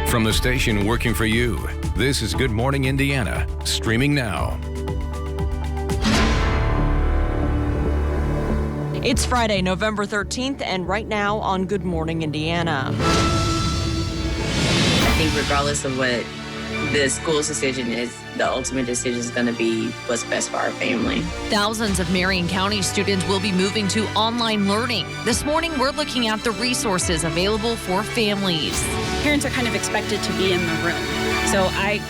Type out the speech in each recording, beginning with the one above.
From the station working for you, this is Good Morning Indiana, streaming now. It's Friday, November 13th, and right now on Good Morning Indiana. I think regardless of what the school's decision is, the ultimate decision is going to be what's best for our family. Thousands of Marion County students will be moving to online learning. This morning, we're looking at the resources available for families. Parents are kind of expected to be in the room. So I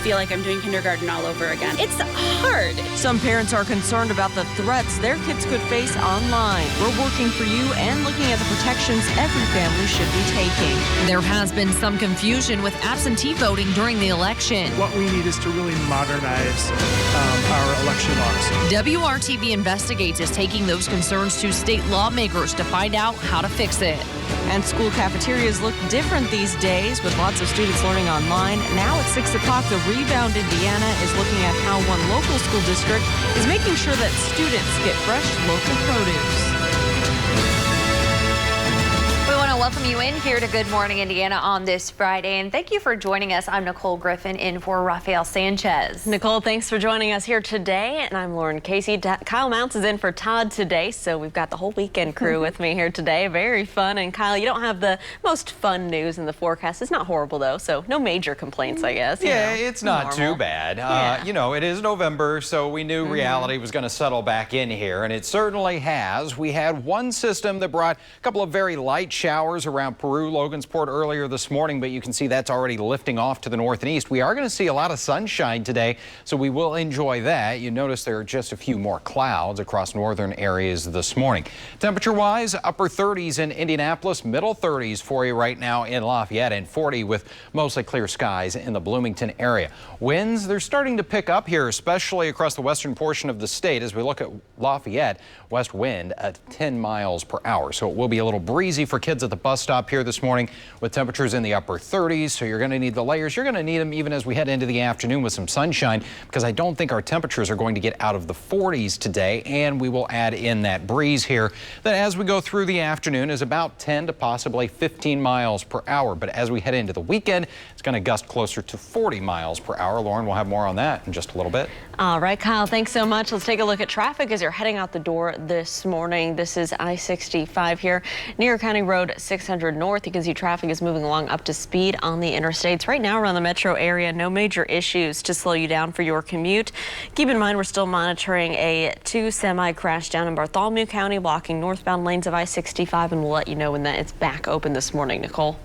feel like I'm doing kindergarten all over again. It's hard. Some parents are concerned about the threats their kids could face online. We're working for you and looking at the protections every family should be taking. There has been some confusion with absentee voting during the election. What we need is to really modernize our election laws. WRTV Investigates is taking those concerns to state lawmakers to find out how to fix it. And school cafeterias look different these days with lots of students learning online. Now at 6 o'clock, the Rebound Indiana is looking at how one local school district is making sure that students get fresh local produce. We want to welcome you in here to Good Morning Indiana on this Friday, and thank you for joining us. I'm Nicole Griffin in for Rafael Sanchez. Nicole, thanks for joining us here today, and I'm Lauren Casey. Kyle Mounts is in for Todd today, so we've got the whole weekend crew with me here today. Very fun, and Kyle, you don't have the most fun news in the forecast. It's not horrible, though, so no major complaints, I guess. Yeah, it's not too bad. Yeah. You know, it is November, so we knew reality was going to settle back in here, and it certainly has. We had one system that brought a couple of very light showers around Peru, Logansport earlier this morning, but you can see that's already lifting off to the north and east. We are going to see a lot of sunshine today, so we will enjoy that. You notice there are just a few more clouds across northern areas this morning. Temperature-wise, upper 30s in Indianapolis, middle 30s for you right now in Lafayette, and 40 with mostly clear skies in the Bloomington area. Winds, they're starting to pick up here, especially across the western portion of the state. As we look at Lafayette, west wind at 10 miles per hour, so it will be a little breezy for kids at the bus stop here this morning with temperatures in the upper 30s. So you're going to need the layers. You're going to need them even as we head into the afternoon with some sunshine, because I don't think our temperatures are going to get out of the 40s today. And we will add in that breeze here that as we go through the afternoon is about 10 to possibly 15 miles per hour. But as we head into the weekend, it's going to gust closer to 40 miles per hour. Lauren will have more on that in just a little bit. All right, Kyle, thanks so much. Let's take a look at traffic as you're heading out the door this morning. This is I-65 here near County Road 600 North. You can see traffic is moving along up to speed on the interstates. Right now around the metro area, no major issues to slow you down for your commute. Keep in mind we're still monitoring a 2 semi crash down in Bartholomew County, blocking northbound lanes of I-65, and we'll let you know when that it's back open this morning. Nicole.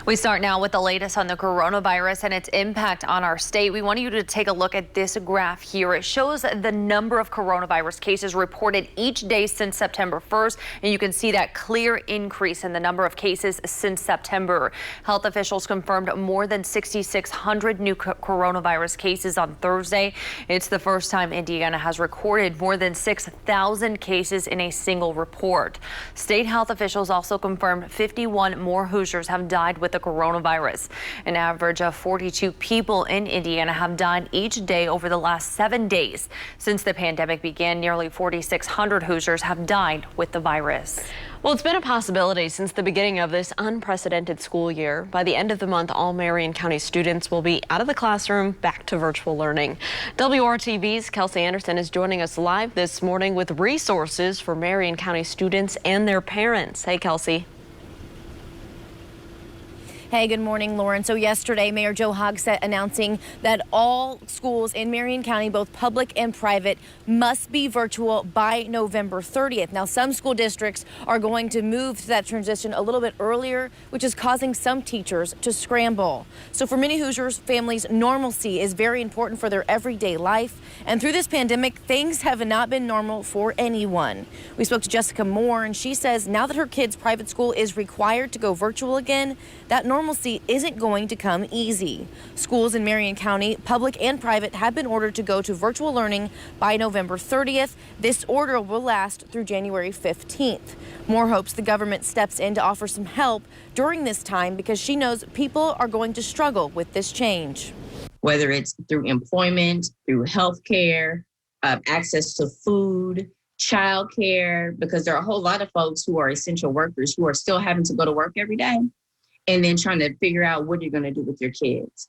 We start now with the latest on the coronavirus and its impact on our state. We want you to take a look at this graph here. It shows the number of coronavirus cases reported each day since September 1st, and you can see that clear increase in the number of cases since September. Health officials confirmed more than 6,600 new coronavirus cases on Thursday. It's the first time Indiana has recorded more than 6,000 cases in a single report. State health officials also confirmed 51 more Hoosiers have died with the coronavirus. An average of 42 people in Indiana have died each day over the last 7 days. Since the pandemic began, nearly 4,600 Hoosiers have died with the virus. Well, it's been a possibility since the beginning of this unprecedented school year. By the end of the month, all Marion County students will be out of the classroom, back to virtual learning. WRTV's Kelsey Anderson is joining us live this morning with resources for Marion County students and their parents. Hey, Kelsey. Hey, good morning, Lauren. So yesterday, Mayor Joe Hogsett announcing that all schools in Marion County, both public and private, must be virtual by November 30th. Now, some school districts are going to move to that transition a little bit earlier, which is causing some teachers to scramble. So for many Hoosiers, families, normalcy is very important for their everyday life. And through this pandemic, things have not been normal for anyone. We spoke to Jessica Moore, and she says now that her kid's private school is required to go virtual again, that normalcy isn't going to come easy. Schools in Marion County, public and private, have been ordered to go to virtual learning by November 30th. This order will last through January 15th. Moore hopes the government steps in to offer some help during this time because she knows people are going to struggle with this change. Whether it's through employment, through health care, access to food, childcare, because there are a whole lot of folks who are essential workers who are still having to go to work every day. and then trying to figure out what you're going to do with your kids.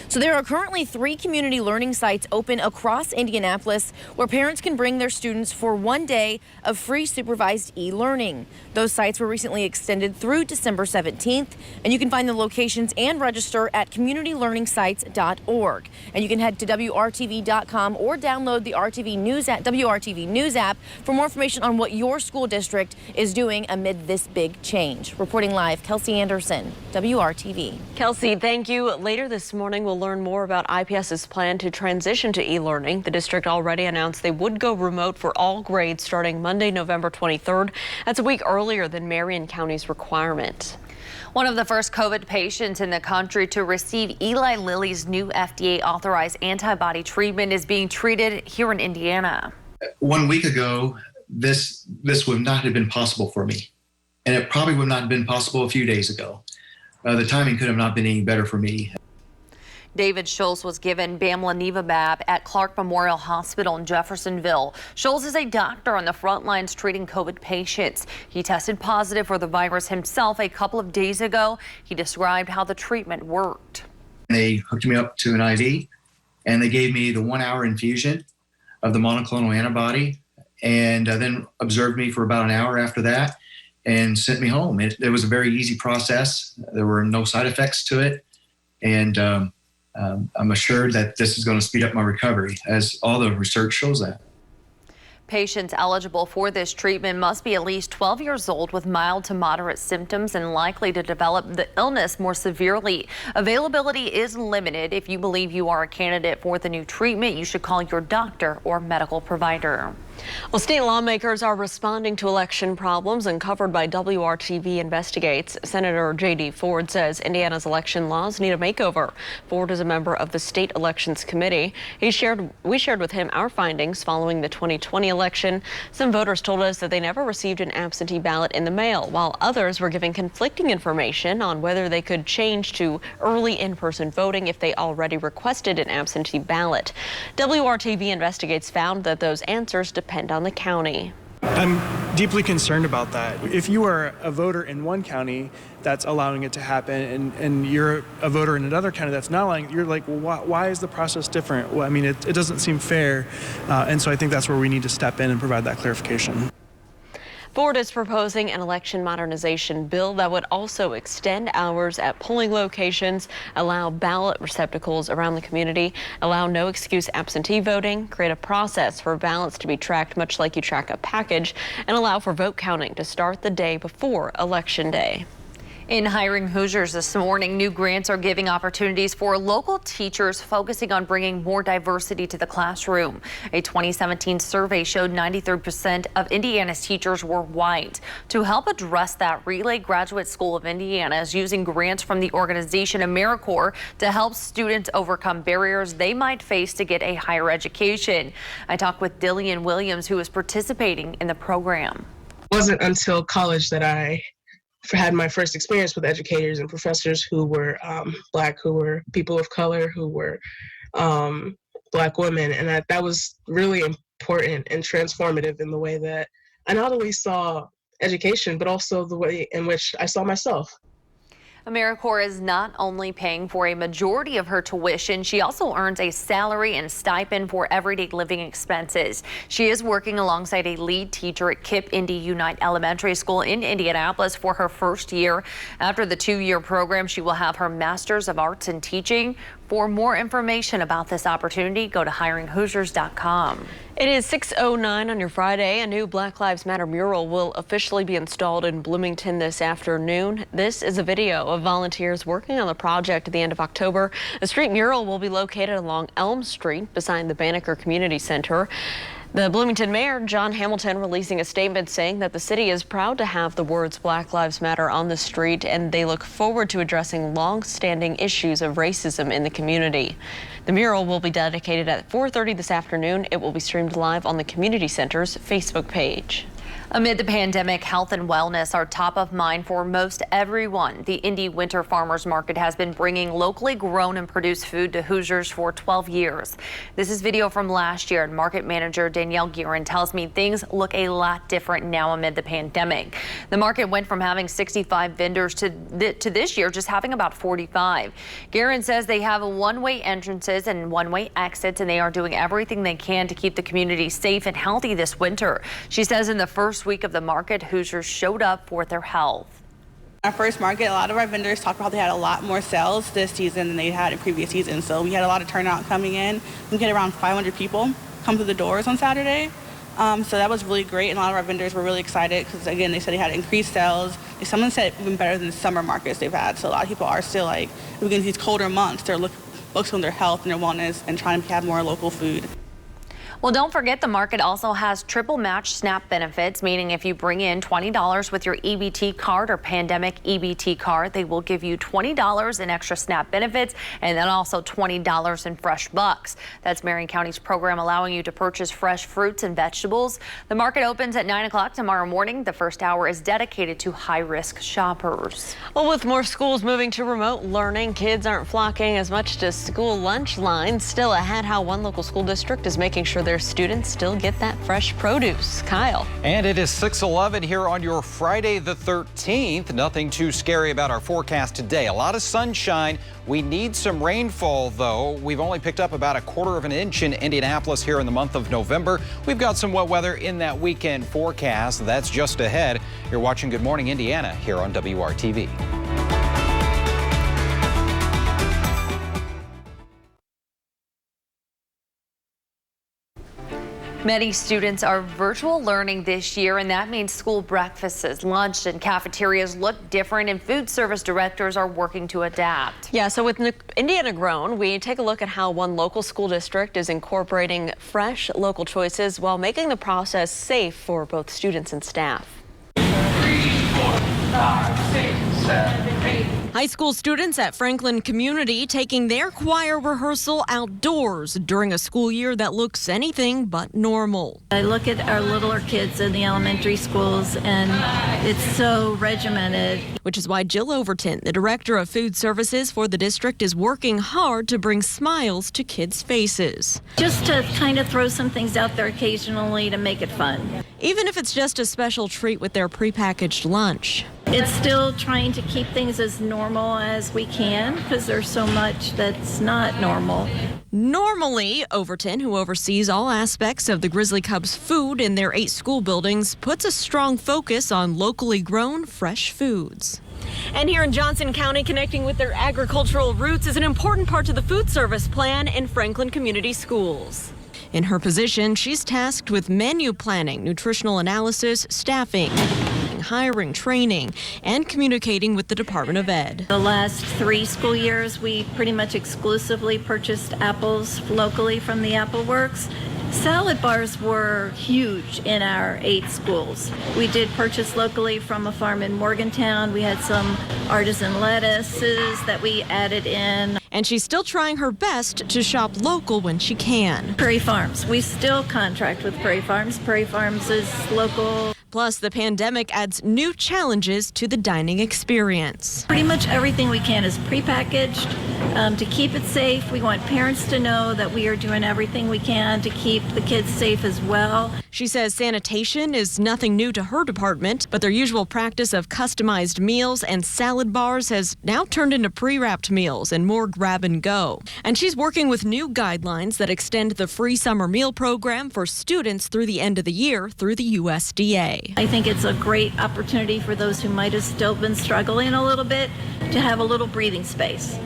So there are currently 3 community learning sites open across Indianapolis where parents can bring their students for 1 day of free supervised e-learning. Those sites were recently extended through December 17th, and you can find the locations and register at communitylearningsites.org. And you can head to WRTV.com or download the WRTV News app for more information on what your school district is doing amid this big change. Reporting live, Kelsey Anderson, WRTV. Kelsey, thank you. Later this morning, we'll learn more about IPS's plan to transition to e-learning. The district already announced they would go remote for all grades starting Monday, November 23rd. That's a week earlier than Marion County's requirement. One of the first COVID patients in the country to receive Eli Lilly's new FDA-authorized antibody treatment is being treated here in Indiana. 1 week ago, this would not have been possible for me, and it probably would not have been possible a few days ago. The timing could have not been any better for me. David Schultz was given bamlanivimab at Clark Memorial Hospital in Jeffersonville. Schultz is a doctor on the front lines treating COVID patients. He tested positive for the virus himself a couple of days ago. He described how the treatment worked. They hooked me up to an IV, and they gave me the 1-hour infusion of the monoclonal antibody, and then observed me for about an hour after that and sent me home. It was a very easy process. There were no side effects to it, and I'm assured that this is going to speed up my recovery, as all the research shows that. Patients eligible for this treatment must be at least 12 years old with mild to moderate symptoms and likely to develop the illness more severely. Availability is limited. If you believe you are a candidate for the new treatment, you should call your doctor or medical provider. Well, state lawmakers are responding to election problems uncovered by WRTV Investigates. Senator J.D. Ford says Indiana's election laws need a makeover. Ford is a member of the State Elections Committee. We shared with him our findings following the 2020 election. Some voters told us that they never received an absentee ballot in the mail, while others were giving conflicting information on whether they could change to early in-person voting if they already requested an absentee ballot. WRTV Investigates found that those answers depend on the county. I'm deeply concerned about that. If you are a voter in one county that's allowing it to happen, and you're a voter in another county that's not allowing it, you're like, well, why is the process different? Well, I mean, it doesn't seem fair, and so I think that's where we need to step in and provide that clarification. Ford is proposing an election modernization bill that would also extend hours at polling locations, allow ballot receptacles around the community, allow no excuse absentee voting, create a process for ballots to be tracked much like you track a package, and allow for vote counting to start the day before Election Day. In hiring Hoosiers this morning, new grants are giving opportunities for local teachers focusing on bringing more diversity to the classroom. A 2017 survey showed 93% of Indiana's teachers were white. To help address that, Relay Graduate School of Indiana is using grants from the organization AmeriCorps to help students overcome barriers they might face to get a higher education. I talked with Dillian Williams, who is participating in the program. It wasn't until college that I had my first experience with educators and professors who were Black, who were people of color, who were Black women. And that was really important and transformative in the way that I not only saw education, but also the way in which I saw myself. AmeriCorps is not only paying for a majority of her tuition, she also earns a salary and stipend for everyday living expenses. She is working alongside a lead teacher at KIPP Indy Unite Elementary School in Indianapolis for her first year. After the 2-year program, she will have her Master's of Arts in Teaching. For more information about this opportunity, go to hiringhoosiers.com. It is 6:09 on your Friday. A new Black Lives Matter mural will officially be installed in Bloomington this afternoon. This is a video of volunteers working on the project at the end of October. The street mural will be located along Elm Street beside the Banneker Community Center. The Bloomington Mayor, John Hamilton, releasing a statement saying that the city is proud to have the words Black Lives Matter on the street, and they look forward to addressing long-standing issues of racism in the community. The mural will be dedicated at 4:30 this afternoon. It will be streamed live on the Community Center's Facebook page. Amid the pandemic, health and wellness are top of mind for most everyone. The Indy Winter Farmers Market has been bringing locally grown and produced food to Hoosiers for 12 years. This is video from last year, and market manager Danielle Guerin tells me things look a lot different now amid the pandemic. The market went from having 65 vendors to this year just having about 45. Guerin says they have one-way entrances and one-way exits, and they are doing everything they can to keep the community safe and healthy this winter. She says in the first week of the market, Hoosiers showed up for their health. Our first market, a lot of our vendors talked about they had a lot more sales this season than they had in previous seasons. So we had a lot of turnout coming in. We had around 500 people come through the doors on Saturday. So that was really great, and a lot of our vendors were really excited because, again, they said they had increased sales. Someone said even better than the summer markets they've had. So a lot of people are still like, we get these colder months, they're focused on their health and their wellness and trying to have more local food. Well, don't forget the market also has triple match SNAP benefits, meaning if you bring in $20 with your EBT card or pandemic EBT card, they will give you $20 in extra SNAP benefits and then also $20 in fresh bucks. That's Marion County's program allowing you to purchase fresh fruits and vegetables. The market opens at 9 o'clock tomorrow morning. The first hour is dedicated to high-risk shoppers. Well, with more schools moving to remote learning, kids aren't flocking as much to school lunch lines. Still ahead, how one local school district is making sure their students still get that fresh produce. Kyle. And it is 6:11 here on your Friday the 13th. Nothing too scary about our forecast today. A lot of sunshine. We need some rainfall, though. We've only picked up about 1/4 inch in Indianapolis here in the month of November. We've got some wet weather in that weekend forecast. That's just ahead. You're watching Good Morning Indiana here on WRTV. Many students are virtual learning this year, and that means school breakfasts, lunch, and cafeterias look different, and food service directors are working to adapt. Yeah, so with Indiana Grown, we take a look at how one local school district is incorporating fresh local choices while making the process safe for both students and staff. 3, 4, 5, 6, 7, 8. High school students at Franklin Community taking their choir rehearsal outdoors during a school year that looks anything but normal. I look at our littler kids in the elementary schools, and it's so regimented. Which is why Jill Overton, the director of food services for the district, is working hard to bring smiles to kids' faces. Just to kind of throw some things out there occasionally to make it fun. Even if it's just a special treat with their prepackaged lunch. It's still trying to keep things as normal as we can because there's so much that's not normal. Normally, Overton, who oversees all aspects of the Grizzly Cubs' food in their 8 school buildings, puts a strong focus on locally grown fresh foods. And here in Johnson County, connecting with their agricultural roots is an important part to the food service plan in Franklin Community Schools. In her position, she's tasked with menu planning, nutritional analysis, staffing, hiring, training, and communicating with the Department of Ed. The last 3 school years, we pretty much exclusively purchased apples locally from the Apple Works. Salad bars were huge in our 8 schools. We did purchase locally from a farm in Morgantown. We had some artisan lettuces that we added in. And she's still trying her best to shop local when she can. Prairie Farms. We still contract with Prairie Farms. Prairie Farms is local. Plus, the pandemic adds new challenges to the dining experience. Pretty much everything we can is prepackaged to keep it safe. We want parents to know that we are doing everything we can to keep the kids safe as well. She says sanitation is nothing new to her department, but their usual practice of customized meals and salad bars has now turned into pre-wrapped meals and more grab and go. And she's working with new guidelines that extend the free summer meal program for students through the end of the year through the USDA. I think it's a great opportunity for those who might have still been struggling a little bit to have a little breathing space.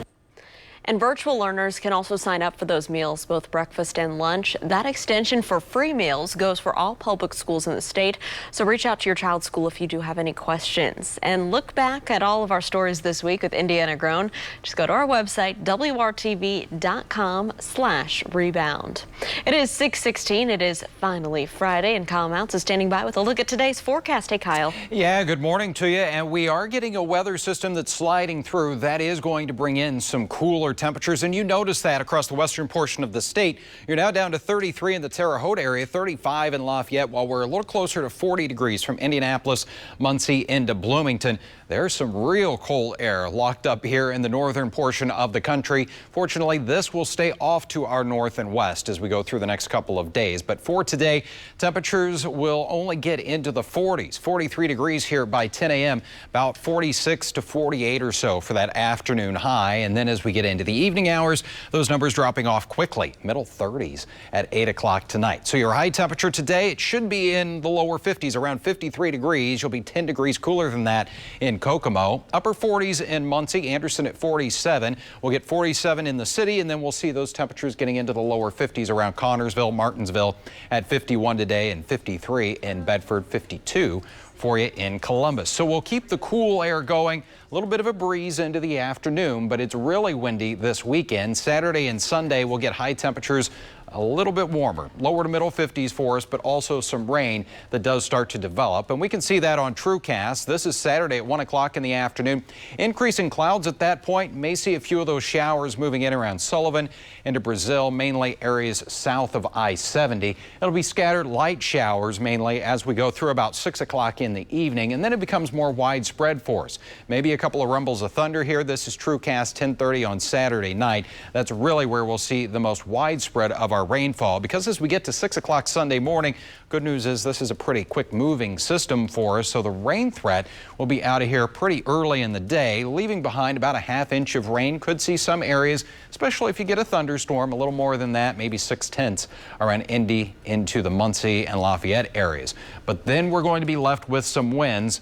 And virtual learners can also sign up for those meals, both breakfast and lunch. That extension for free meals goes for all public schools in the state. So reach out to your child's school if you do have any questions. And look back at all of our stories this week with Indiana Grown. Just go to our website, WRTV.com/rebound. It is 6:16. It is finally Friday, and Kyle Mounts is standing by with a look at today's forecast. Hey, Kyle. Yeah, good morning to you. And we are getting a weather system that's sliding through. That is going to bring in some cooler cooler temperatures, and you notice that across the western portion of the state. You're now down to 33 in the Terre Haute area, 35 in Lafayette, while we're a little closer to 40 degrees from Indianapolis, Muncie into Bloomington. There's some real cold air locked up here in the northern portion of the country. Fortunately, this will stay off to our north and west as we go through the next couple of days. But for today, temperatures will only get into the 40s, 43 degrees here by 10 a.m., about 46 to 48 or so for that afternoon high. And then as we get into the evening hours, those numbers dropping off quickly, middle 30s at 8 o'clock tonight. So your high temperature today, it should be in the lower 50s, around 53 degrees. You'll be 10 degrees cooler than that in Kokomo. Upper 40s in Muncie, Anderson at 47. We'll get 47 in the city, and then we'll see those temperatures getting into the lower 50s around Connorsville, Martinsville at 51 today, and 53 in Bedford, 52 for you in Columbus. So we'll keep the cool air going. A little bit of a breeze into the afternoon, but it's really windy this weekend. Saturday and Sunday we'll get high temperatures a little bit warmer, lower to middle 50s for us, but also some rain that does start to develop. And we can see that on TrueCast. This is Saturday at 1 o'clock in the afternoon. Increasing clouds at that point. May see a few of those showers moving in around Sullivan into Brazil, mainly areas south of I-70. It'll be scattered light showers mainly as we go through about 6 o'clock in the evening, and then it becomes more widespread for us. Maybe a couple of rumbles of thunder here. This is TrueCast 10:30 on Saturday night. That's really where we'll see the most widespread of our rainfall, because as we get to 6 o'clock Sunday morning, good news is this is a pretty quick moving system for us, so the rain threat will be out of here pretty early in the day, leaving behind about a ½ inch of rain. Could see some areas, especially if you get a thunderstorm, a little more than that, maybe 6/10 around Indy into the Muncie and Lafayette areas. But then we're going to be left with some winds.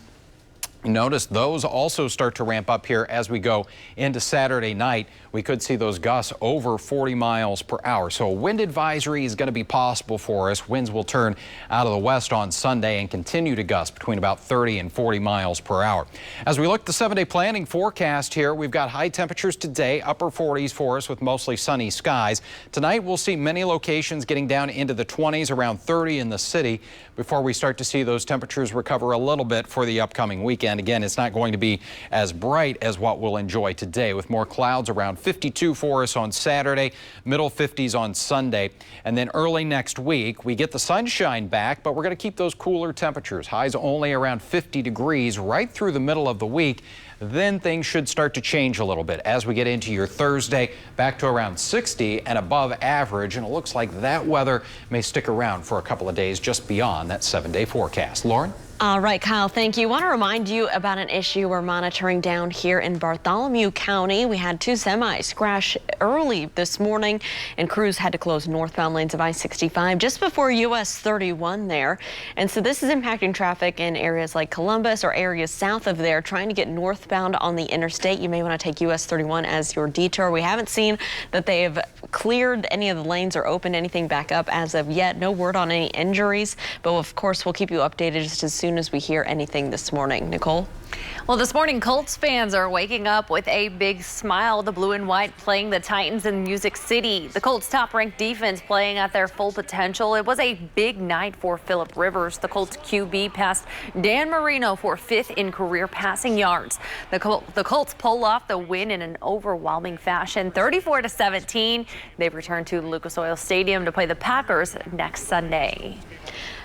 Notice those also start to ramp up here as we go into Saturday night. We could see those gusts over 40 miles per hour. So a wind advisory is going to be possible for us. Winds will turn out of the west on Sunday and continue to gust between about 30 and 40 miles per hour. As we look at the 7-day planning forecast here, we've got high temperatures today, upper 40s for us with mostly sunny skies. Tonight we'll see many locations getting down into the 20s, around 30 in the city, before we start to see those temperatures recover a little bit for the upcoming weekend. Again, it's not going to be as bright as what we'll enjoy today, with more clouds around 52 for us on Saturday, middle 50s on Sunday. And then early next week, we get the sunshine back, but we're going to keep those cooler temperatures. Highs only around 50 degrees right through the middle of the week. Then things should start to change a little bit as we get into your Thursday, back to around 60 and above average. And it looks like that weather may stick around for a couple of days just beyond that 7-day forecast. Lauren? All right, Kyle, thank you. I want to remind you about an issue we're monitoring down here in Bartholomew County. We had 2 semis crash early this morning, and crews had to close northbound lanes of I-65 just before US 31 there. And so this is impacting traffic in areas like Columbus or areas south of there, trying to get northbound on the interstate. You may want to take US 31 as your detour. We haven't seen that they have cleared any of the lanes or opened anything back up as of yet. No word on any injuries, but of course we'll keep you updated just as soon as we hear anything this morning. Nicole? Well, this morning, Colts fans are waking up with a big smile. The blue and white playing the Titans in Music City. The Colts' top-ranked defense playing at their full potential. It was a big night for Phillip Rivers. The Colts QB passed Dan Marino for 5th in career passing yards. The Colts pull off the win in an overwhelming fashion, 34-17. They've returned to Lucas Oil Stadium to play the Packers next Sunday.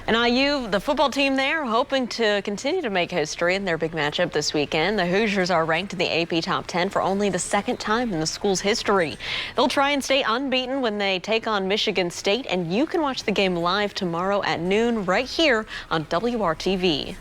And IU, the football team there, hoping to continue to make history in their big matchup this weekend. The Hoosiers are ranked in the AP Top 10 for only the 2nd time in the school's history. They'll try and stay unbeaten when they take on Michigan State, and you can watch the game live tomorrow at noon right here on WRTV.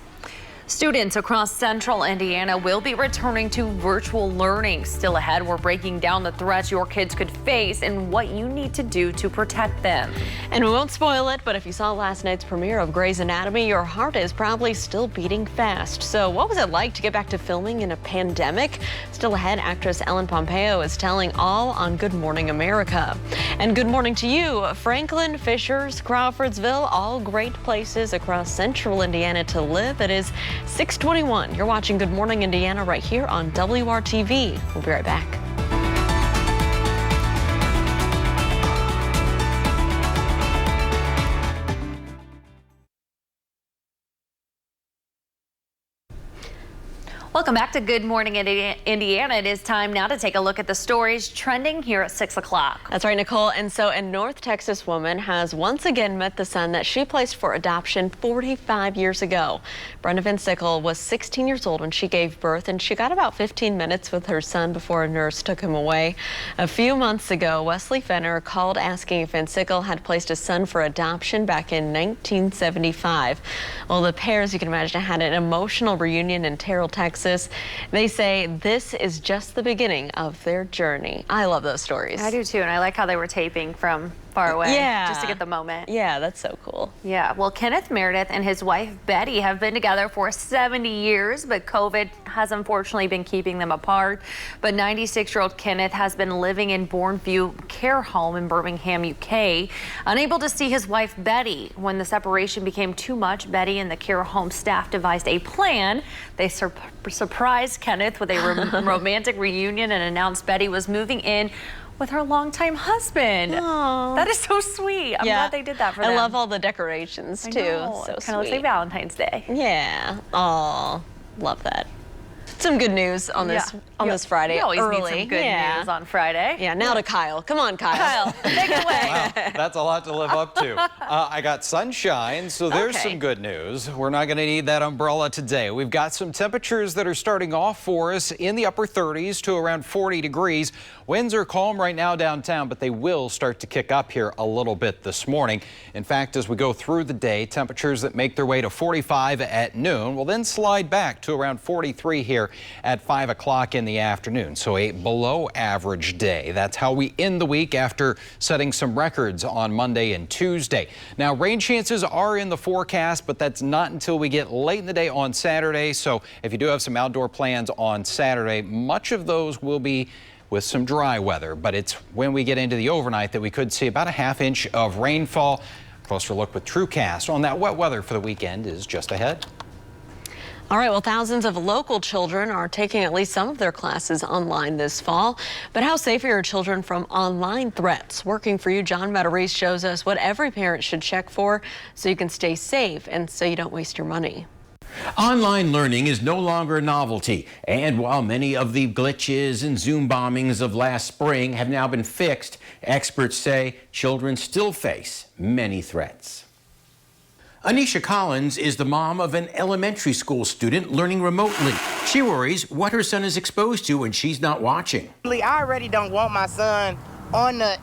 Students across central Indiana will be returning to virtual learning. Still ahead, we're breaking down the threats your kids could face and what you need to do to protect them. And we won't spoil it, but if you saw last night's premiere of Grey's Anatomy, your heart is probably still beating fast. So what was it like to get back to filming in a pandemic? Still ahead, actress Ellen Pompeo is telling all on Good Morning America. And good morning to you. Franklin, Fishers, Crawfordsville, all great places across central Indiana to live. It is 6:21. You're watching Good Morning Indiana right here on WRTV. We'll be right back. Welcome back to Good Morning Indiana. It is time now to take a look at the stories trending here at 6 o'clock. That's right, Nicole. And so a North Texas woman has once again met the son that she placed for adoption 45 years ago. Brenda Van Sickle was 16 years old when she gave birth, and she got about 15 minutes with her son before a nurse took him away. A few months ago, Wesley Fenner called asking if Van Sickle had placed a son for adoption back in 1975. Well, the pair, as you can imagine, had an emotional reunion in Terrell, Texas. They say this is just the beginning of their journey. I love those stories. I do too, and I like how they were taping from far away, just to get the moment. Yeah, that's so cool. Yeah, well, Kenneth Meredith and his wife Betty have been together for 70 years, but COVID has unfortunately been keeping them apart. But 96-year-old Kenneth has been living in Bourneview Care Home in Birmingham, UK, unable to see his wife Betty. When the separation became too much, Betty and the care home staff devised a plan. They surprised Kenneth with a romantic reunion and announced Betty was moving in with her longtime husband. Aww. That is so sweet. I'm glad they did that for them. I love all the decorations too. So it kind of looks like Valentine's Day. Yeah. Oh, love that. Some good news on this this Friday. You always early. need some good news on Friday. Yeah. Now to Kyle. Come on, Kyle. Take it away. Wow, that's a lot to live up to. I got sunshine, so there's some good news. We're not going to need that umbrella today. We've got some temperatures that are starting off for us in the upper 30s to around 40 degrees. Winds are calm right now downtown, but they will start to kick up here a little bit this morning. In fact, as we go through the day, temperatures that make their way to 45 at noon will then slide back to around 43 here at 5 o'clock in the afternoon. So a below average day. That's how we end the week after setting some records on Monday and Tuesday. Now, rain chances are in the forecast, but that's not until we get late in the day on Saturday. So if you do have some outdoor plans on Saturday, much of those will be with some dry weather, but it's when we get into the overnight that we could see about a ½ inch of rainfall. Closer look with TrueCast on that wet weather for the weekend is just ahead. All right, well, thousands of local children are taking at least some of their classes online this fall. But how safe are your children from online threats? Working for you, John Matarese shows us what every parent should check for so you can stay safe and so you don't waste your money. Online learning is no longer a novelty, and while many of the glitches and Zoom bombings of last spring have now been fixed, experts say children still face many threats. Anisha Collins is the mom of an elementary school student learning remotely. She worries what her son is exposed to when she's not watching. I already don't want my son on the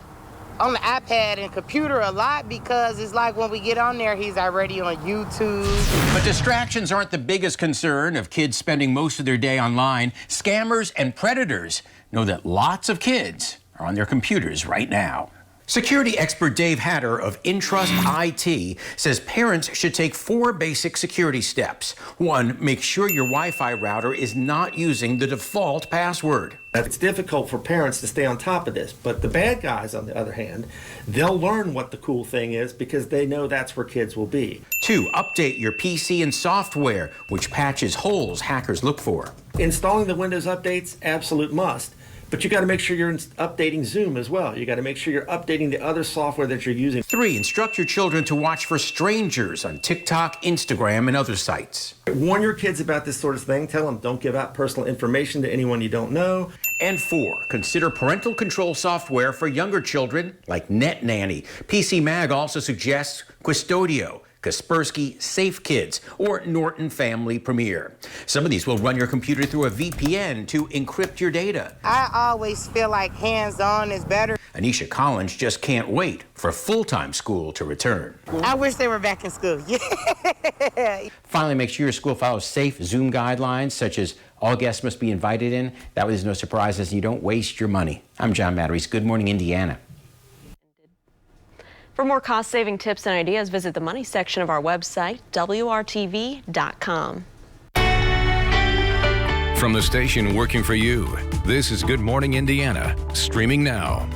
iPad and computer a lot because it's like when we get on there, he's already on YouTube. But distractions aren't the biggest concern of kids spending most of their day online. Scammers and predators know that lots of kids are on their computers right now. Security expert Dave Hatter of Intrust IT says parents should take 4 basic security steps. 1, make sure your Wi-Fi router is not using the default password. It's difficult for parents to stay on top of this, but the bad guys, on the other hand, they'll learn what the cool thing is because they know that's where kids will be. 2, update your PC and software, which patches holes hackers look for. Installing the Windows updates, absolute must. But you got to make sure you're updating Zoom as well. You got to make sure you're updating the other software that you're using. 3, instruct your children to watch for strangers on TikTok, Instagram, and other sites. Warn your kids about this sort of thing. Tell them don't give out personal information to anyone you don't know. And 4, consider parental control software for younger children like NetNanny. PC Mag also suggests Custodio, Kaspersky Safe Kids, or Norton Family Premier. Some of these will run your computer through a VPN to encrypt your data. I always feel like hands-on is better. Anisha Collins just can't wait for full-time school to return. I wish they were back in school. Yeah. Finally, make sure your school follows safe Zoom guidelines, such as all guests must be invited in. That way there's no surprises and you don't waste your money. I'm John Matarese. Good Morning, Indiana. For more cost-saving tips and ideas, visit the money section of our website, WRTV.com. From the station working for you, this is Good Morning Indiana, streaming now.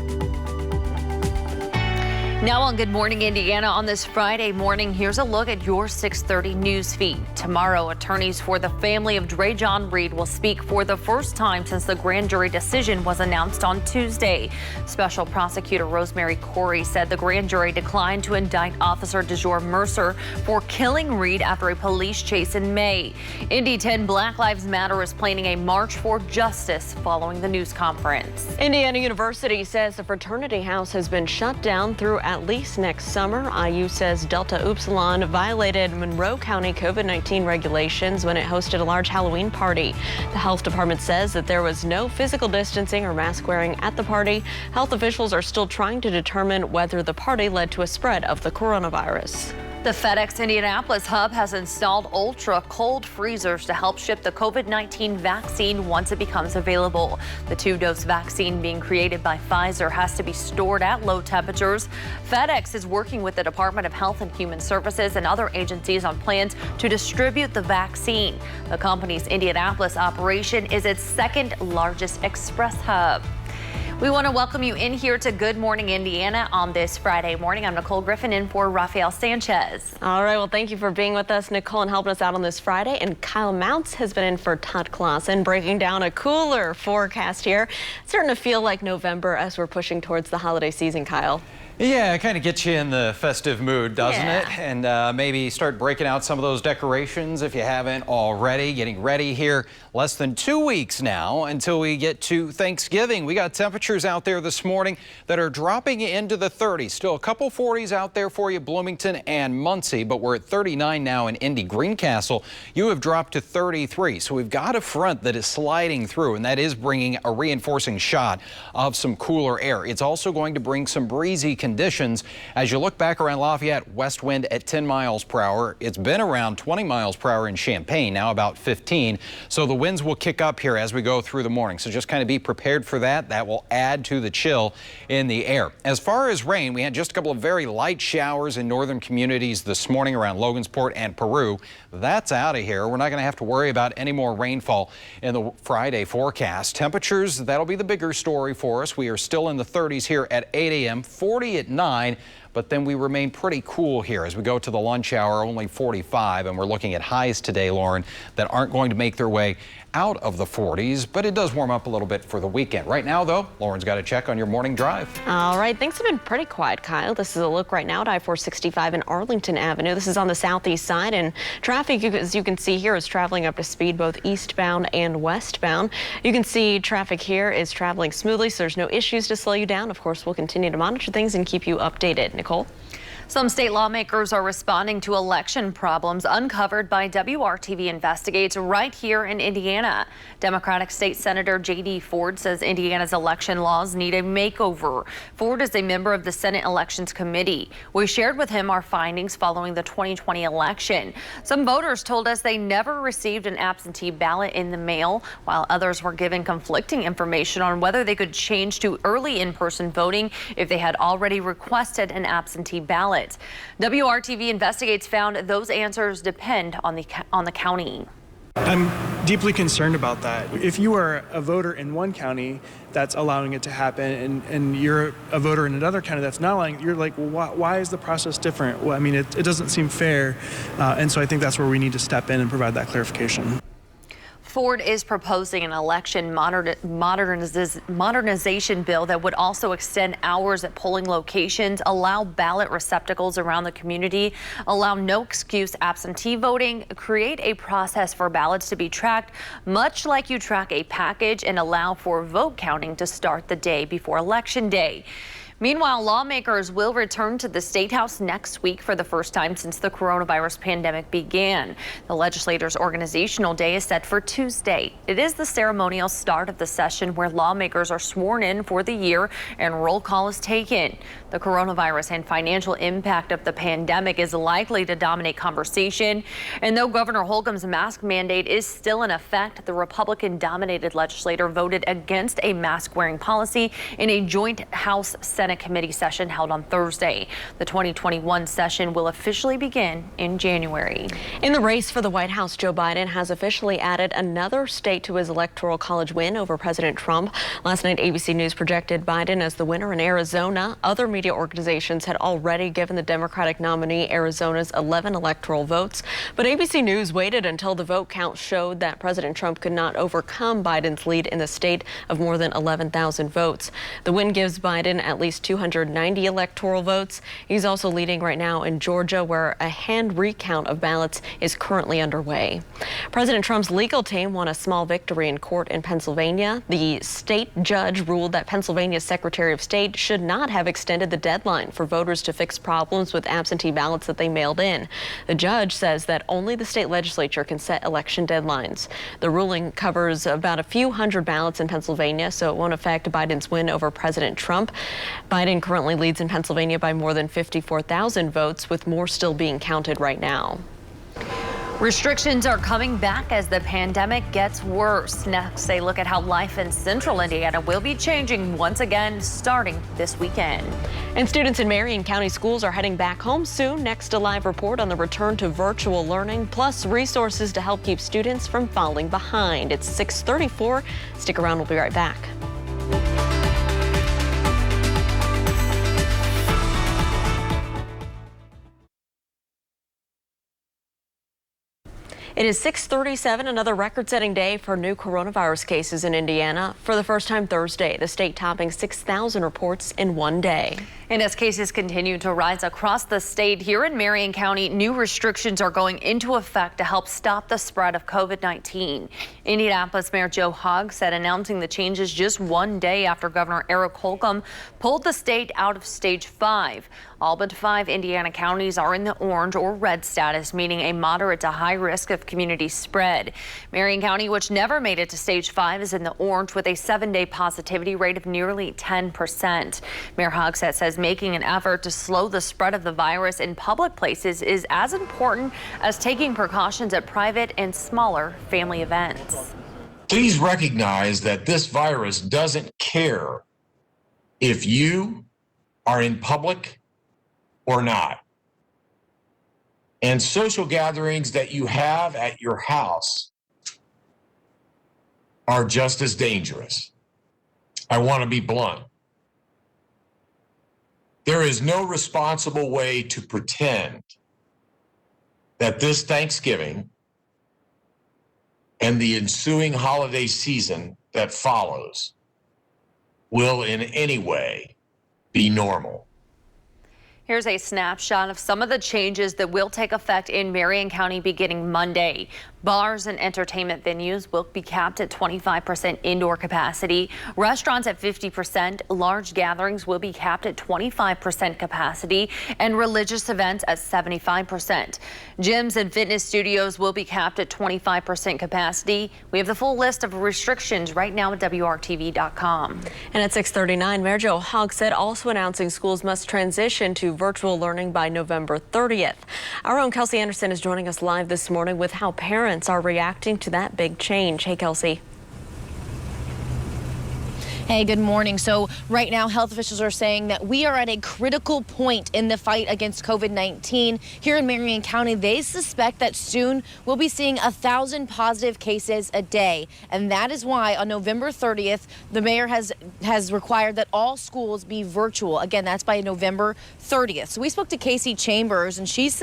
Now on Good Morning Indiana on this Friday morning, here's a look at your 6:30 news feed. Tomorrow, attorneys for the family of Dre John Reed will speak for the first time since the grand jury decision was announced on Tuesday. Special prosecutor Rosemary Corey said the grand jury declined to indict Officer DeJour Mercer for killing Reed after a police chase in May. Indy 10 Black Lives Matter is planning a march for justice following the news conference. Indiana University says the fraternity house has been shut down through at least next summer. IU says Delta Upsilon violated Monroe County COVID-19 regulations when it hosted a large Halloween party. The health department says that there was no physical distancing or mask wearing at the party. Health officials are still trying to determine whether the party led to a spread of the coronavirus. The FedEx Indianapolis hub has installed ultra cold freezers to help ship the COVID-19 vaccine once it becomes available. The 2-dose vaccine being created by Pfizer has to be stored at low temperatures. FedEx is working with the Department of Health and Human Services and other agencies on plans to distribute the vaccine. The company's Indianapolis operation is its second largest express hub. We want to welcome you in here to Good Morning Indiana on this Friday morning. I'm Nicole Griffin in for Rafael Sanchez. All right, well, thank you for being with us, Nicole, and helping us out on this Friday. And Kyle Mounts has been in for Todd Clausen, breaking down a cooler forecast here. It's starting to feel like November as we're pushing towards the holiday season, Kyle. Yeah, it kind of gets you in the festive mood, doesn't it? And maybe start breaking out some of those decorations if you haven't already. Getting ready here. Less than 2 weeks now until we get to Thanksgiving. We got temperatures out there this morning that are dropping into the 30s. Still a couple 40s out there for you, Bloomington and Muncie, but we're at 39 now in Indy. Greencastle, you have dropped to 33. So we've got a front that is sliding through, and that is bringing a reinforcing shot of some cooler air. It's also going to bring some breezy conditions. As you look back around Lafayette, west wind at 10 miles per hour. It's been around 20 miles per hour in Champaign, now about 15. So the winds will kick up here as we go through the morning. So just kind of be prepared for that. That will add to the chill in the air. As far as rain, we had just a couple of very light showers in northern communities this morning around Logansport and Peru. That's out of here. We're not going to have to worry about any more rainfall in the Friday forecast. Temperatures, that'll be the bigger story for us. We are still in the 30s here at 8 a.m., 40 at 9. But then we remain pretty cool here as we go to the lunch hour, only 45, and we're looking at highs today, Lauren, that aren't going to make their way out of the 40s, but it does warm up a little bit for the weekend. Right now, though, Lauren's got a check on your morning drive. All right, things have been pretty quiet, Kyle. This is a look right now at I-465 and Arlington Avenue. This is on the southeast side, and traffic, as you can see here, is traveling up to speed both eastbound and westbound. You can see traffic here is traveling smoothly, so there's no issues to slow you down. Of course, we'll continue to monitor things and keep you updated. Nicole? Some state lawmakers are responding to election problems uncovered by WRTV Investigates right here in Indiana. Democratic State Senator J.D. Ford says Indiana's election laws need a makeover. Ford is a member of the Senate Elections Committee. We shared with him our findings following the 2020 election. Some voters told us they never received an absentee ballot in the mail, while others were given conflicting information on whether they could change to early in-person voting if they had already requested an absentee ballot. WRTV Investigates found those answers depend on the county. I'm deeply concerned about that. If you are a voter in one county that's allowing it to happen and you're a voter in another county that's not allowing, you're like, well, why is the process different? Well, I mean, it doesn't seem fair. And so I think that's where we need to step in and provide that clarification. Ford is proposing an election modernization bill that would also extend hours at polling locations, allow ballot receptacles around the community, allow no excuse absentee voting, create a process for ballots to be tracked, much like you track a package, and allow for vote counting to start the day before Election Day. Meanwhile, lawmakers will return to the State House next week for the first time since the coronavirus pandemic began. The legislators' organizational day is set for Tuesday. It is the ceremonial start of the session where lawmakers are sworn in for the year and roll call is taken. The coronavirus and financial impact of the pandemic is likely to dominate conversation. And though Governor Holcomb's mask mandate is still in effect, the Republican-dominated legislature voted against a mask-wearing policy in a joint House-Senate Senate committee session held on Thursday. The 2021 session will officially begin in January. In the race for the White House, Joe Biden has officially added another state to his Electoral College win over President Trump. Last night, ABC News projected Biden as the winner in Arizona. Other media organizations had already given the Democratic nominee Arizona's 11 electoral votes, but ABC News waited until the vote count showed that President Trump could not overcome Biden's lead in the state of more than 11,000 votes. The win gives Biden at least 290 electoral votes. He's also leading right now in Georgia, where a hand recount of ballots is currently underway. President Trump's legal team won a small victory in court in Pennsylvania. The state judge ruled that Pennsylvania's Secretary of State should not have extended the deadline for voters to fix problems with absentee ballots that they mailed in. The judge says that only the state legislature can set election deadlines. The ruling covers about a few hundred ballots in Pennsylvania, so it won't affect Biden's win over President Trump. Biden currently leads in Pennsylvania by more than 54,000 votes, with more still being counted right now. Restrictions are coming back as the pandemic gets worse. Next, a look at how life in central Indiana will be changing once again starting this weekend. And students in Marion County schools are heading back home soon. Next, a live report on the return to virtual learning, plus resources to help keep students from falling behind. It's 6:34. Stick around, we'll be right back. It is 6:37, another record-setting day for new coronavirus cases in Indiana. For the first time Thursday, the state topping 6,000 reports in one day. And as cases continue to rise across the state, here in Marion County, new restrictions are going into effect to help stop the spread of COVID-19. Indianapolis Mayor Joe Hogg said announcing the changes just one day after Governor Eric Holcomb pulled the state out of stage 5. All but 5 Indiana counties are in the orange or red status, meaning a moderate to high risk of community spread. Marion County, which never made it to stage 5, is in the orange with a 7-day positivity rate of nearly 10%. Mayor Hogsett says making an effort to slow the spread of the virus in public places is as important as taking precautions at private and smaller family events. Please recognize that this virus doesn't care if you are in public or not. And social gatherings that you have at your house are just as dangerous. I want to be blunt. There is no responsible way to pretend that this Thanksgiving and the ensuing holiday season that follows will in any way be normal. Here's a snapshot of some of the changes that will take effect in Marion County beginning Monday. Bars and entertainment venues will be capped at 25% indoor capacity. Restaurants at 50%. Large gatherings will be capped at 25% capacity, and religious events at 75%. Gyms and fitness studios will be capped at 25% capacity. We have the full list of restrictions right now at WRTV.com. And at 6:39, Mayor Joe Hogg said also announcing schools must transition to virtual learning by November 30th. Our own Kelsey Anderson is joining us live this morning with how parents are reacting to that big change. Hey, Kelsey. Hey, good morning. So right now, health officials are saying that we are at a critical point in the fight against COVID-19. Here in Marion County, they suspect that soon we'll be seeing 1,000 positive cases a day. And that is why on November 30th, the mayor has required that all schools be virtual. Again, that's by November 30th. So we spoke to Casey Chambers, and she's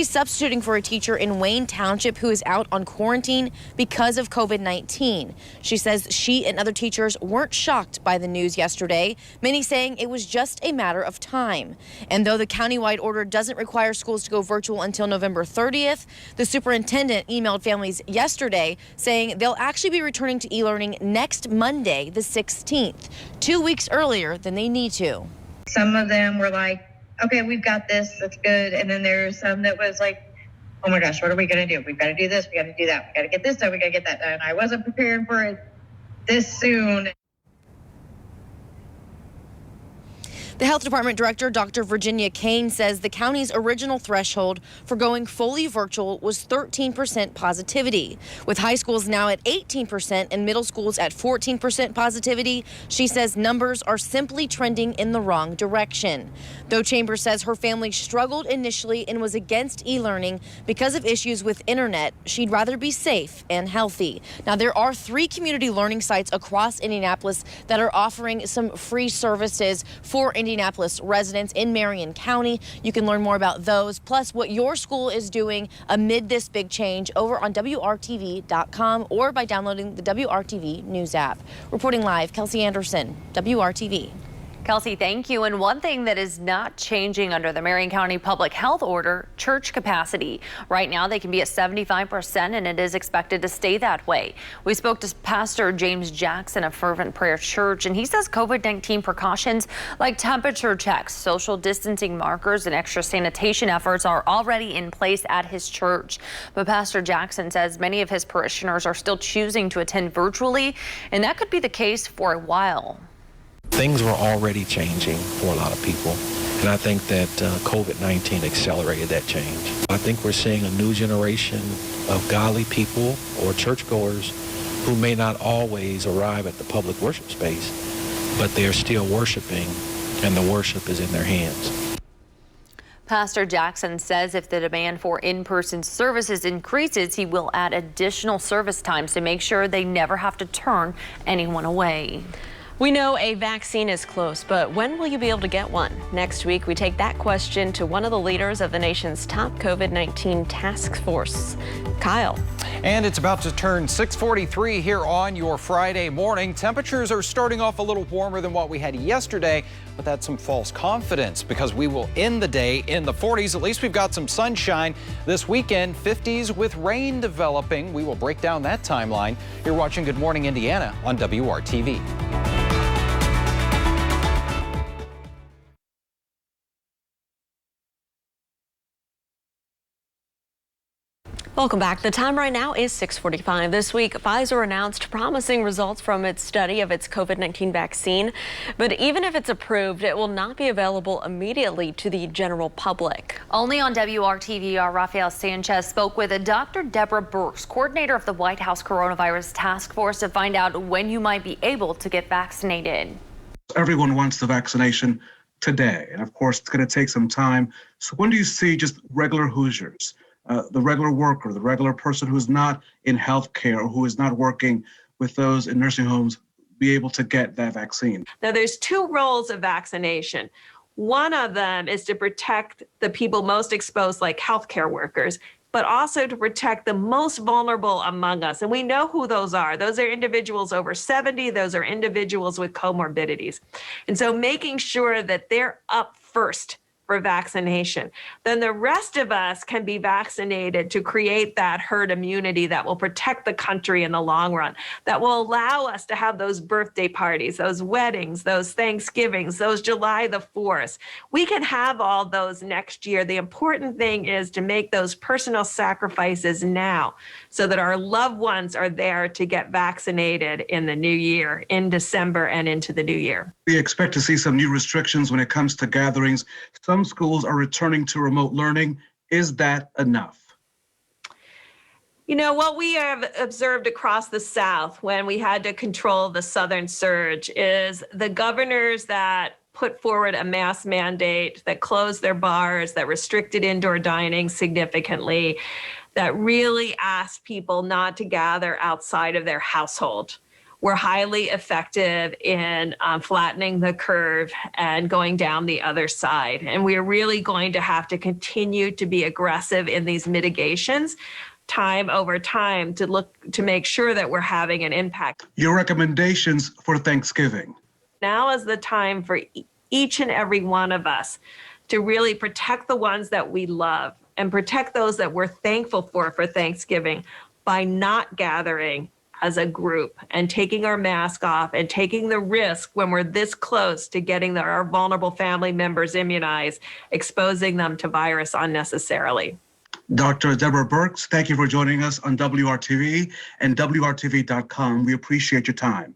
substituting for a teacher in Wayne Township who is out on quarantine because of COVID-19. She says she and other teachers weren't shocked by the news yesterday, many saying it was just a matter of time. And though the countywide order doesn't require schools to go virtual until November 30th, the superintendent emailed families yesterday saying they'll actually be returning to e-learning next Monday, the 16th, 2 weeks earlier than they need to. Some of them were like, okay, we've got this, that's good. And then there's some that was like, oh my gosh, what are we going to do? We've got to do this, we got to do that, we got to get this done, we got to get that done. I wasn't prepared for it this soon. The health department director, Dr. Virginia Kane, says the county's original threshold for going fully virtual was 13% positivity. With high schools now at 18% and middle schools at 14% positivity, she says numbers are simply trending in the wrong direction. Though Chambers says her family struggled initially and was against e-learning because of issues with internet, she'd rather be safe and healthy. Now, there are 3 community learning sites across Indianapolis that are offering some free services for Indianapolis residents in Marion County. You can learn more about those, plus what your school is doing amid this big change over on WRTV.com or by downloading the WRTV News app. Reporting live, Kelsey Anderson, WRTV. Kelsey, thank you. And one thing that is not changing under the Marion County Public Health Order, church capacity. Right now, they can be at 75%, and it is expected to stay that way. We spoke to Pastor James Jackson of Fervent Prayer Church, and he says COVID-19 precautions like temperature checks, social distancing markers, and extra sanitation efforts are already in place at his church. But Pastor Jackson says many of his parishioners are still choosing to attend virtually, and that could be the case for a while. Things were already changing for a lot of people, and I think that COVID-19 accelerated that change. I think we're seeing a new generation of godly people or churchgoers who may not always arrive at the public worship space, but they're still worshiping, and the worship is in their hands. Pastor Jackson says if the demand for in-person services increases, he will add additional service times to make sure they never have to turn anyone away. We know a vaccine is close, but when will you be able to get one? Next week, we take that question to one of the leaders of the nation's top COVID-19 task force, Kyle. And it's about to turn 6:43 here on your Friday morning. Temperatures are starting off a little warmer than what we had yesterday, but that's some false confidence because we will end the day in the 40s. At least we've got some sunshine this weekend, 50s with rain developing. We will break down that timeline. You're watching Good Morning Indiana on WRTV. Welcome back. The time right now is 6:45. This week, Pfizer announced promising results from its study of its COVID-19 vaccine. But even if it's approved, it will not be available immediately to the general public. Only on WRTV, our Rafael Sanchez spoke with Dr. Deborah Birx, coordinator of the White House Coronavirus Task Force, to find out when you might be able to get vaccinated. Everyone wants the vaccination today, and of course, it's going to take some time. So when do you see just regular Hoosiers? The regular worker, the regular person who's not in healthcare or who is not working with those in nursing homes be able to get that vaccine? Now, there's 2 roles of vaccination. One of them is to protect the people most exposed, like healthcare workers, but also to protect the most vulnerable among us. And we know who those are. Those are individuals over 70. Those are individuals with comorbidities. And so making sure that they're up first for vaccination, then the rest of us can be vaccinated to create that herd immunity that will protect the country in the long run, that will allow us to have those birthday parties, those weddings, those Thanksgivings, those July the 4th. We can have all those next year. The important thing is to make those personal sacrifices now so that our loved ones are there to get vaccinated in the new year, in December and into the new year. We expect to see some new restrictions when it comes to gatherings. Some schools are returning to remote learning. Is that enough? You know, what we have observed across the South when we had to control the Southern surge is the governors that put forward a mask mandate, that closed their bars, that restricted indoor dining significantly, that really asked people not to gather outside of their household, were highly effective in flattening the curve and going down the other side. And we're really going to have to continue to be aggressive in these mitigations time over time to make sure that we're having an impact. Your recommendations for Thanksgiving. Now is the time for each and every one of us to really protect the ones that we love and protect those that we're thankful for Thanksgiving by not gathering as a group and taking our mask off and taking the risk when we're this close to getting our vulnerable family members immunized, exposing them to virus unnecessarily. Dr. Deborah Birx, thank you for joining us on WRTV and WRTV.com. We appreciate your time.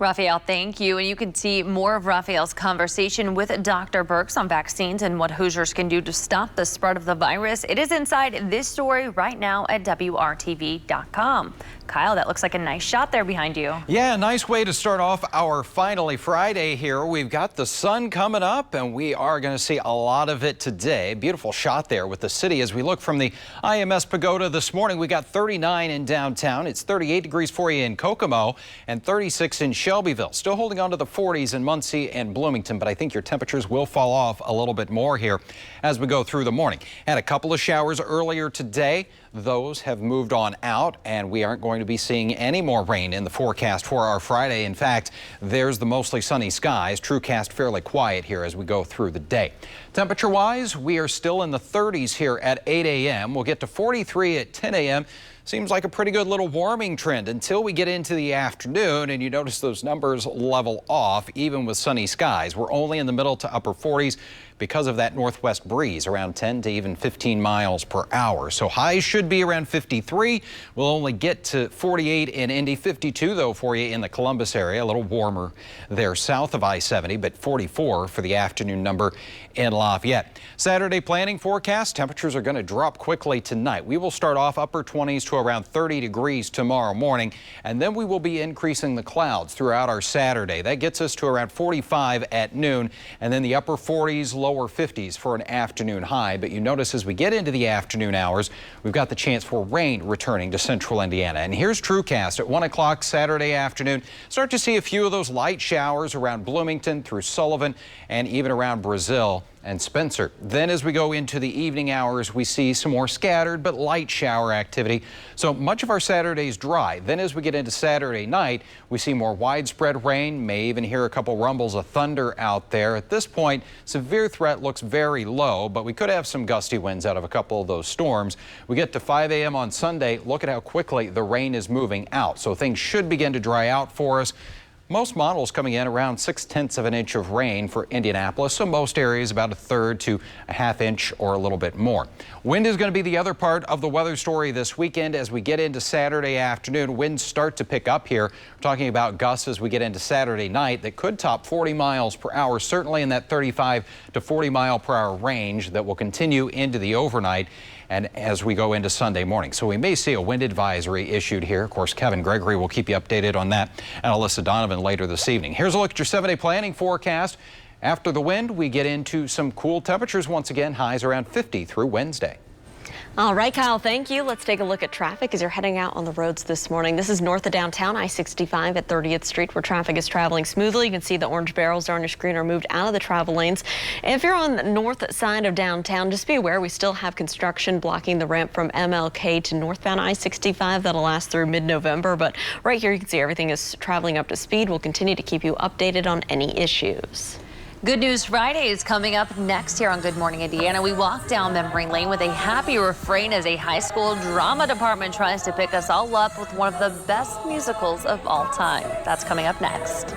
Raphael, thank you. And you can see more of Raphael's conversation with Dr. Birx on vaccines and what Hoosiers can do to stop the spread of the virus. It is inside this story right now at WRTV.com. Kyle, that looks like a nice shot there behind you. Yeah, nice way to start off our Finally Friday here. We've got the sun coming up, and we are going to see a lot of it today. Beautiful shot there with the city as we look from the IMS Pagoda this morning. We got 39 in downtown. It's 38 degrees for you in Kokomo and 36 in Shelbyville. Still holding on to the 40s in Muncie and Bloomington, but I think your temperatures will fall off a little bit more here as we go through the morning. Had a couple of showers earlier today. Those have moved on out, and we aren't going to be seeing any more rain in the forecast for our Friday. In fact, there's the mostly sunny skies. TrueCast fairly quiet here as we go through the day. Temperature-wise, we are still in the 30s here at 8 a.m. We'll get to 43 at 10 a.m. Seems like a pretty good little warming trend until we get into the afternoon, and you notice those numbers level off even with sunny skies. We're only in the middle to upper 40s because of that northwest breeze, around 10 to even 15 miles per hour. So highs should be around 53. We'll only get to 48 in Indy, 52 though for you in the Columbus area, a little warmer there south of I-70, but 44 for the afternoon number in Lafayette. Saturday planning forecast, temperatures are going to drop quickly tonight. We will start off upper 20s to around 30 degrees tomorrow morning, and then we will be increasing the clouds throughout our Saturday. That gets us to around 45 at noon, and then the upper 40s, lower 50s for an afternoon high. But you notice as we get into the afternoon hours, we've got the chance for rain returning to central Indiana. And here's TrueCast at 1 o'clock Saturday afternoon. Start to see a few of those light showers around Bloomington through Sullivan and even around Brazil and Spencer. Then as we go into the evening hours, we see some more scattered but light shower activity. So much of our Saturday's dry. Then as we get into Saturday night, we see more widespread rain, may even hear a couple rumbles of thunder out there. At this point, severe threat looks very low, but we could have some gusty winds out of a couple of those storms. We get to 5 a.m. on Sunday. Look at how quickly the rain is moving out. So things should begin to dry out for us. Most models coming in around 6/10 of an inch of rain for Indianapolis, so most areas about a third to a half inch or a little bit more. Wind is going to be the other part of the weather story this weekend. As we get into Saturday afternoon, winds start to pick up here. We're talking about gusts as we get into Saturday night that could top 40 miles per hour, certainly in that 35 to 40 mile per hour range that will continue into the overnight and as we go into Sunday morning. So we may see a wind advisory issued here. Of course, Kevin Gregory will keep you updated on that, and Alyssa Donovan later this evening. Here's a look at your 7-day planning forecast. After the wind, we get into some cool temperatures once again, highs around 50 through Wednesday. All right, Kyle, thank you. Let's take a look at traffic as you're heading out on the roads this morning. This is north of downtown I-65 at 30th Street where traffic is traveling smoothly. You can see the orange barrels on your screen are moved out of the travel lanes. And if you're on the north side of downtown, just be aware we still have construction blocking the ramp from MLK to northbound I-65. That'll last through mid-November. But right here you can see everything is traveling up to speed. We'll continue to keep you updated on any issues. Good News Friday is coming up next here on Good Morning Indiana. We walk down memory lane with a happy refrain as a high school drama department tries to pick us all up with one of the best musicals of all time. That's coming up next.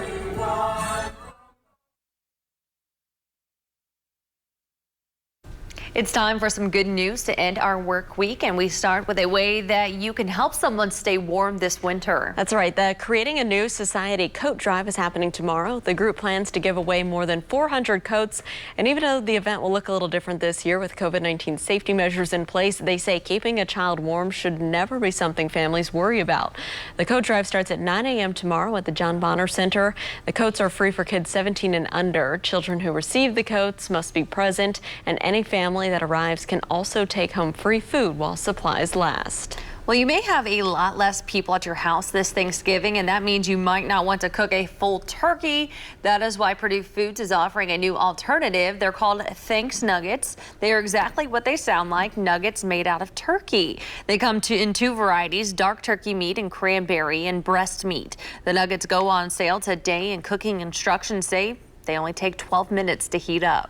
It's time for some good news to end our work week, and we start with a way that you can help someone stay warm this winter. That's right. The Creating a New Society coat drive is happening tomorrow. The group plans to give away more than 400 coats, and even though the event will look a little different this year with COVID-19 safety measures in place, they say keeping a child warm should never be something families worry about. The coat drive starts at 9 a.m. tomorrow at the John Bonner Center. The coats are free for kids 17 and under. Children who receive the coats must be present, and any family that arrives can also take home free food while supplies last. Well, you may have a lot less people at your house this Thanksgiving, and that means you might not want to cook a full turkey. That is why Purdue Foods is offering a new alternative. They're called Thanks Nuggets. They are exactly what they sound like, nuggets made out of turkey. They come in two varieties, dark turkey meat and cranberry and breast meat. The nuggets go on sale today, and cooking instructions say they only take 12 minutes to heat up.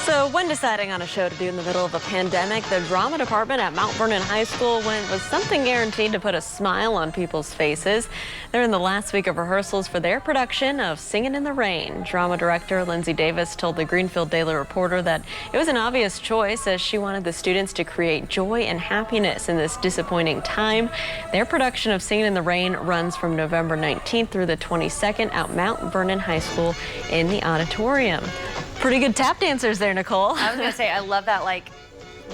So when deciding on a show to do in the middle of a pandemic, the drama department at Mount Vernon High School went with something guaranteed to put a smile on people's faces. They're in the last week of rehearsals for their production of Singing in the Rain. Drama director Lindsay Davis told the Greenfield Daily Reporter that it was an obvious choice as she wanted the students to create joy and happiness in this disappointing time. Their production of Singing in the Rain runs from November 19th through the 22nd at Mount Vernon High School in the auditorium. Pretty good tap dancers there, Nicole. I was gonna say, I love that, like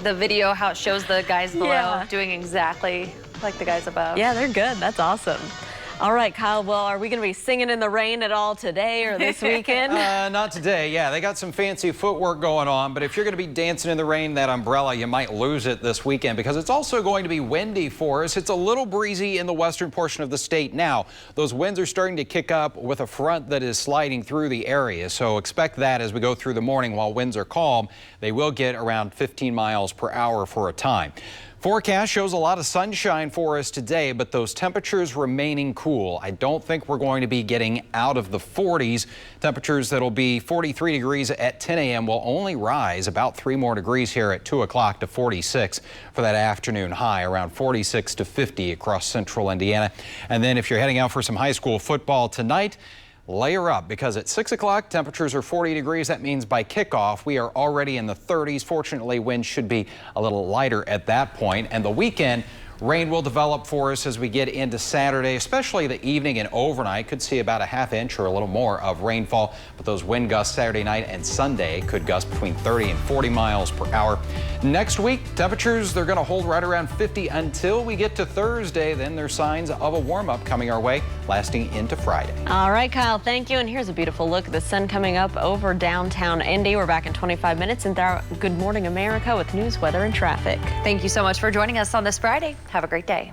the video, how it shows the guys below doing exactly like the guys above. Yeah, they're good. That's awesome. All right, Kyle, well, are we going to be singing in the rain at all today or this weekend? Not today. Yeah, they got some fancy footwork going on, but if you're going to be dancing in the rain, that umbrella, you might lose it this weekend because it's also going to be windy for us. It's a little breezy in the western portion of the state now. Those winds are starting to kick up with a front that is sliding through the area, so expect that as we go through the morning. While winds are calm, they will get around 15 miles per hour for a time. Forecast shows a lot of sunshine for us today, but those temperatures remaining cool. I don't think we're going to be getting out of the 40s. Temperatures that'll be 43 degrees at 10 a.m. will only rise about 3 more degrees here at 2 o'clock to 46 for that afternoon high, around 46 to 50 across central Indiana. And then if you're heading out for some high school football tonight, layer up because at 6 o'clock temperatures are 40 degrees. That means by kickoff we are already in the 30s. Fortunately, winds should be a little lighter at that point. And the weekend, rain will develop for us as we get into Saturday, especially the evening and overnight. Could see about a ½ inch or a little more of rainfall, but those wind gusts Saturday night and Sunday could gust between 30 and 40 miles per hour. Next week, temperatures, they're going to hold right around 50 until we get to Thursday. Then there's signs of a warm-up coming our way, lasting into Friday. All right, Kyle, thank you. And here's a beautiful look at the sun coming up over downtown Indy. We're back in 25 minutes and Good Morning America with news, weather, and traffic. Thank you so much for joining us on this Friday. Have a great day.